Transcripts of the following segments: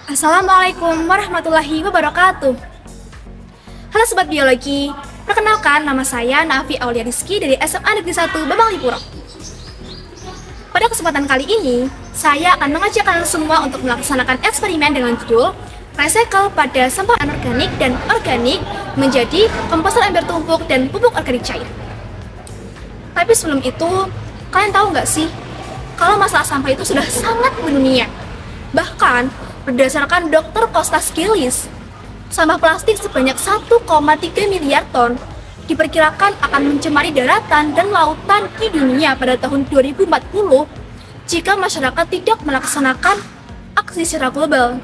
Assalamualaikum warahmatullahi wabarakatuh. Halo Sobat Biologi, perkenalkan nama saya Nafi Aulia Rizky dari SMA Negeri 1 Bambang Lipuro. Pada kesempatan kali ini, saya akan mengajak kalian semua untuk melaksanakan eksperimen dengan judul Recycle pada sampah anorganik dan organik menjadi komposter ember tumpuk dan pupuk organik cair. Tapi sebelum itu, kalian tahu nggak sih, kalau masalah sampah itu sudah sangat mendunia. Bahkan, berdasarkan Dr. Kostas Gilis, sampah plastik sebanyak 1,3 miliar ton diperkirakan akan mencemari daratan dan lautan di dunia pada tahun 2040 jika masyarakat tidak melaksanakan aksi secara global.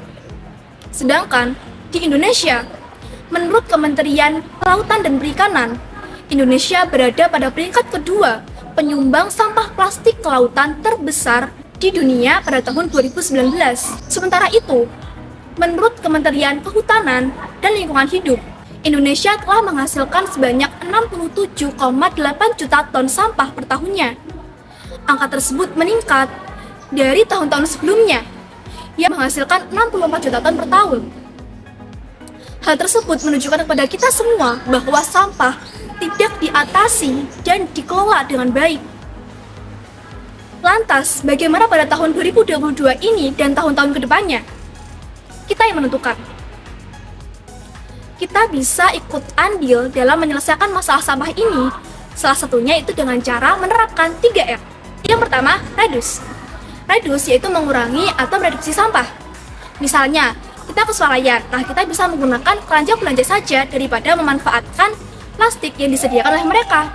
Sedangkan di Indonesia, menurut Kementerian Kelautan dan Perikanan, Indonesia berada pada peringkat kedua penyumbang sampah plastik ke lautan terbesar di dunia pada tahun 2019. Sementara itu, menurut Kementerian Kehutanan dan Lingkungan Hidup, Indonesia telah menghasilkan sebanyak 67,8 juta ton sampah per tahunnya. Angka tersebut meningkat dari tahun-tahun sebelumnya yang menghasilkan 64 juta ton per tahun. Hal tersebut menunjukkan kepada kita semua bahwa sampah tidak diatasi dan dikelola dengan baik. Lantas, bagaimana pada tahun 2022 ini dan tahun-tahun kedepannya? Kita yang menentukan. Kita bisa ikut andil dalam menyelesaikan masalah sampah ini. Salah satunya itu dengan cara menerapkan 3R. Yang pertama, reduce. Reduce yaitu mengurangi atau mereduksi sampah. Misalnya, kita ke swalayan, kita bisa menggunakan keranjang belanja saja daripada memanfaatkan plastik yang disediakan oleh mereka.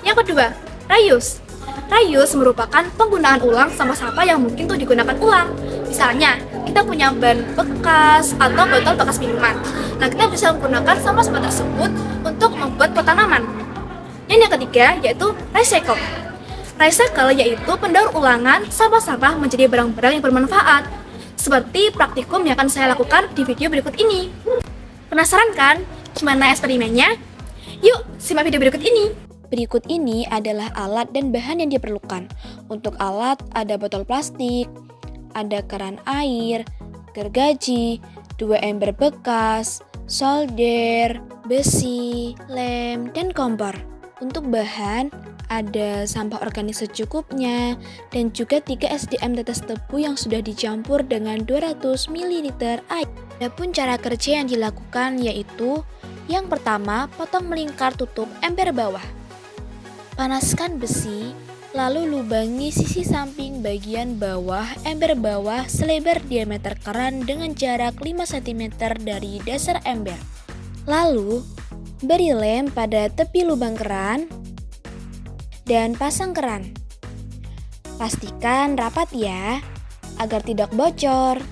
Yang kedua, reuse. Reuse merupakan penggunaan ulang sampah-sampah yang mungkin tuh digunakan ulang. Misalnya, kita punya ban bekas atau botol bekas minuman. Kita bisa menggunakan sampah-sampah tersebut untuk membuat pot tanaman. Yang ketiga yaitu recycle. Recycle yaitu pendaur ulangan sampah-sampah menjadi barang-barang yang bermanfaat. Seperti praktikum yang akan saya lakukan di video berikut ini. Penasaran kan gimana eksperimennya? Yuk, simak video berikut ini. Berikut ini adalah alat dan bahan yang diperlukan. Untuk alat ada botol plastik, ada keran air, gergaji, 2 ember bekas, solder, besi, lem, dan kompor. Untuk bahan ada sampah organik secukupnya dan juga 3 SDM tetes tebu yang sudah dicampur dengan 200 ml air. Adapun cara kerja yang dilakukan yaitu yang pertama, potong melingkar tutup ember bawah. Panaskan besi, lalu lubangi sisi samping bagian bawah ember bawah selebar diameter keran dengan jarak 5 cm dari dasar ember. Lalu, beri lem pada tepi lubang keran dan pasang keran. Pastikan rapat ya, agar tidak bocor.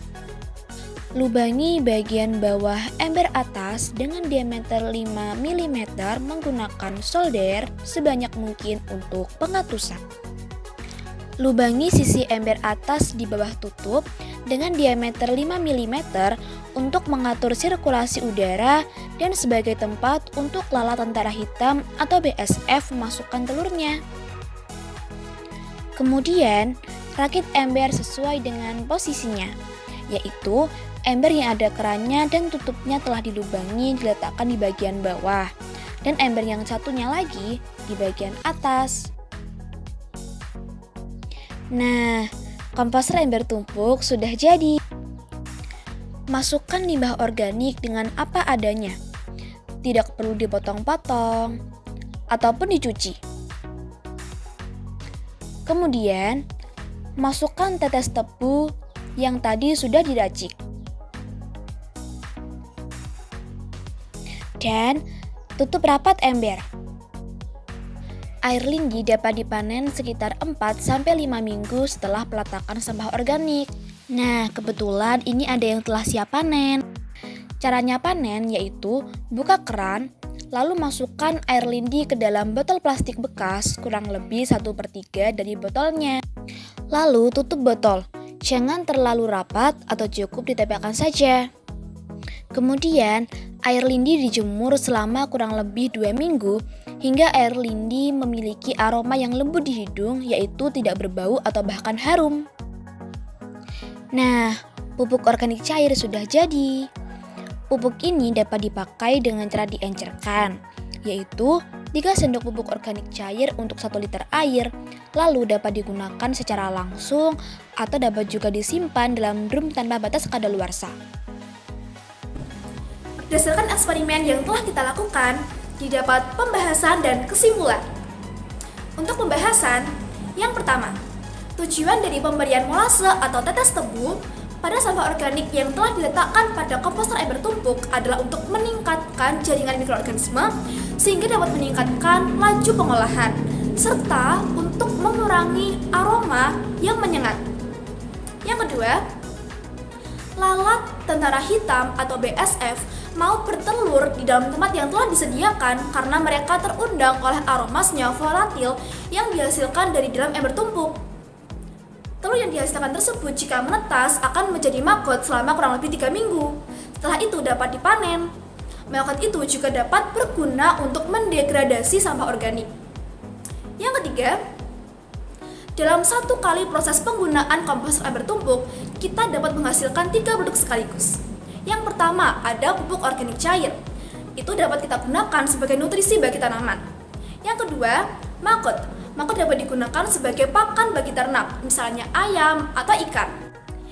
Lubangi bagian bawah ember atas dengan diameter 5 mm menggunakan solder sebanyak mungkin untuk pengatusan. Lubangi sisi ember atas di bawah tutup dengan diameter 5 mm untuk mengatur sirkulasi udara dan sebagai tempat untuk lalat tentara hitam atau BSF memasukkan telurnya. Kemudian, rakit ember sesuai dengan posisinya, yaitu ember yang ada kerannya dan tutupnya telah dilubangi diletakkan di bagian bawah, dan ember yang satunya lagi di bagian atas. Nah, komposter ember tumpuk sudah jadi. Masukkan limbah organik dengan apa adanya. Tidak perlu dipotong-potong ataupun dicuci. Kemudian, masukkan tetes tebu yang tadi sudah diracik. Dan tutup rapat ember. Air lindi dapat dipanen sekitar 4-5 minggu setelah peletakan sampah organik. Nah, kebetulan ini ada yang telah siap panen. Caranya panen yaitu buka keran, lalu masukkan air lindi ke dalam botol plastik bekas kurang lebih 1/3 dari botolnya. Lalu tutup botol, jangan terlalu rapat atau cukup ditempelkan saja. Kemudian, air lindi dijemur selama kurang lebih 2 minggu hingga air lindi memiliki aroma yang lembut di hidung, yaitu tidak berbau atau bahkan harum. Nah, pupuk organik cair sudah jadi. Pupuk ini dapat dipakai dengan cara diencerkan, yaitu 3 sendok pupuk organik cair untuk 1 liter air, lalu dapat digunakan secara langsung atau dapat juga disimpan dalam drum tanpa batas kadaluarsa. Berdasarkan eksperimen yang telah kita lakukan, didapat pembahasan dan kesimpulan. Untuk pembahasan, yang pertama, tujuan dari pemberian molase atau tetes tebu pada sampah organik yang telah diletakkan pada komposter air bertumpuk adalah untuk meningkatkan jaringan mikroorganisme sehingga dapat meningkatkan laju pengolahan serta untuk mengurangi aroma yang menyengat. Yang kedua, lalat tentara hitam atau BSF mau bertelur di dalam tempat yang telah disediakan karena mereka terundang oleh aroma senyawa volatil yang dihasilkan dari dalam air bertumpuk. Telur yang dihasilkan tersebut jika menetas akan menjadi maggot selama kurang lebih 3 minggu. Setelah itu dapat dipanen. Maggot itu juga dapat berguna untuk mendegradasi sampah organik. Yang ketiga, dalam 1 kali proses penggunaan komposter air bertumpuk, kita dapat menghasilkan 3 produk sekaligus. Yang pertama, ada pupuk organik cair. Itu dapat kita gunakan sebagai nutrisi bagi tanaman. Yang kedua, maggot. Maggot dapat digunakan sebagai pakan bagi ternak, misalnya ayam atau ikan.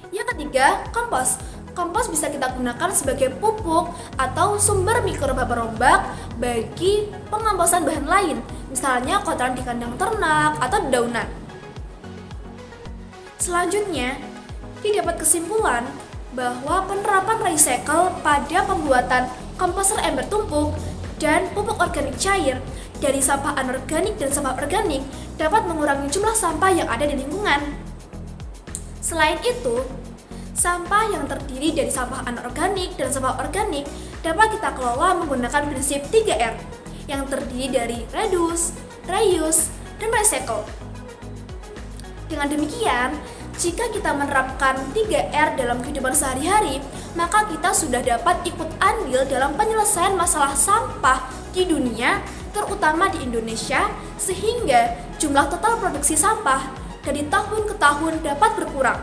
Yang ketiga, kompos. Kompos bisa kita gunakan sebagai pupuk atau sumber mikroba berombak bagi pengembosan bahan lain, misalnya kotoran di kandang ternak atau dedaunan. Selanjutnya, didapat kesimpulan bahwa penerapan recycle pada pembuatan komposter air bertumpuk dan pupuk organik cair dari sampah anorganik dan sampah organik dapat mengurangi jumlah sampah yang ada di lingkungan. Selain itu, sampah yang terdiri dari sampah anorganik dan sampah organik dapat kita kelola menggunakan prinsip 3R yang terdiri dari reduce, reuse, dan recycle. Dengan demikian, jika kita menerapkan 3R dalam kehidupan sehari-hari, maka kita sudah dapat ikut andil dalam penyelesaian masalah sampah di dunia, terutama di Indonesia, sehingga jumlah total produksi sampah dari tahun ke tahun dapat berkurang.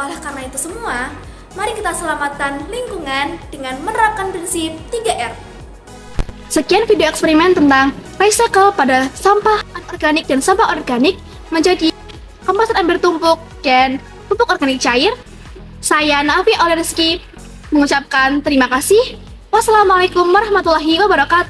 Oleh karena itu semua, mari kita selamatkan lingkungan dengan menerapkan prinsip 3R. Sekian video eksperimen tentang recycle pada sampah anorganik dan sampah organik menjadi komposter air bertumpuk dan pupuk organik cair. Saya Nafi Aulia Rizky mengucapkan terima kasih. Wassalamualaikum warahmatullahi wabarakatuh.